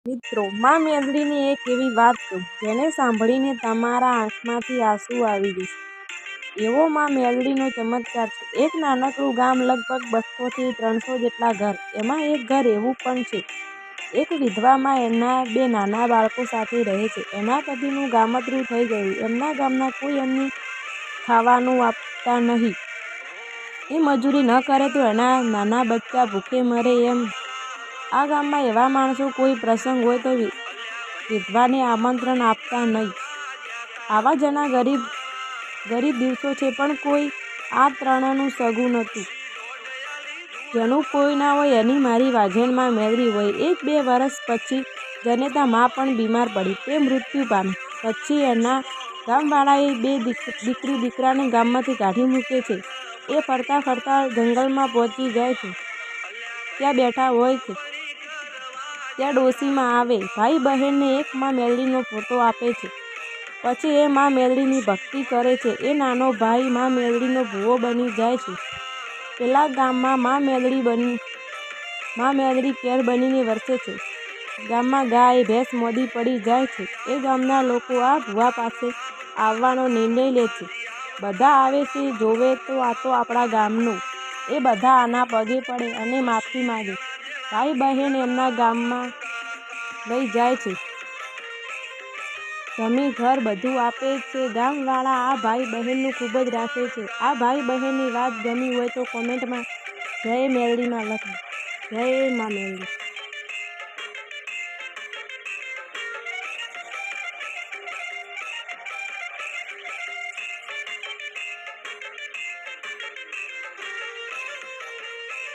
મિત્રો, માં મેલડીની એક એવી વાત કહું, જેને સાંભળીને તમારા આંખમાંથી આંસુ આવી જશે. એવો માં મેલડીનો ચમત્કાર છે. એક નાનકડું ગામ, લગભગ 200 થી 300 જેટલા ઘર. એમાં એક ઘર એવું પણ છે. એક વિધવા માં એના 2 નાના બાળકો સાથે રહે છે. એના પતિનું ગામતરું થઈ ગયું. એમના ગામના કોઈ એમને ખાવાનું આપતા નહીં. એ મજૂરી ન કરે તો એના નાના બચ્ચા ભૂખે મરે એમ. આ ગામમાં એવા માણસો કોઈ પ્રસંગ હોય તો વિધવાને આમંત્રણ આપતા નહીં. આવા જ એના ગરીબ દિવસો છે. પણ કોઈ આ ત્રણનું સગું નહોતું. જેનું કોઈ ના હોય એની મારી વાજેણમાં મેલડી હોય. 1-2 વર્ષ પછી જનેતા માં પણ બીમાર પડી. તે મૃત્યુ પામી. પછી એના ગામવાળાએ 2 દીકરી દીકરાને ગામમાંથી કાઢી મૂકે છે. એ ફરતા ફરતા જંગલમાં પહોંચી જાય છે. ત્યાં બેઠા હોય છે. ત્યાં ડોશીમાં આવે. ભાઈ બહેનને એક માં મેલડીનો ફોટો આપે છે. પછી એ માં મેલડીની ભક્તિ કરે છે. એ નાનો ભાઈ માં મેલડીનો ભૂવો બની જાય છે. પેલા ગામમાં માં મેલડી કેર બનીને વરસે છે. ગામમાં ગાય ભેંસ મોદી પડી જાય છે. એ ગામના લોકો આ ભૂવા પાસે આવવાનો નિર્ણય લે છે. બધા આવે છે, જોવે તો આ તો આપણા ગામનો. એ બધા આના પગે પડે અને માફી માગે. ભાઈ બહેન એમના ગામમાં લઈ જાય છે. જમી ઘર બધું આપે છે. ગામવાળા આ ભાઈ બહેનનું ખૂબ જ રાખે છે. આ ભાઈ બહેનની વાત ગમી હોય તો કોમેન્ટમાં જય મેલડીમાં લખો. જય માં મેલડી.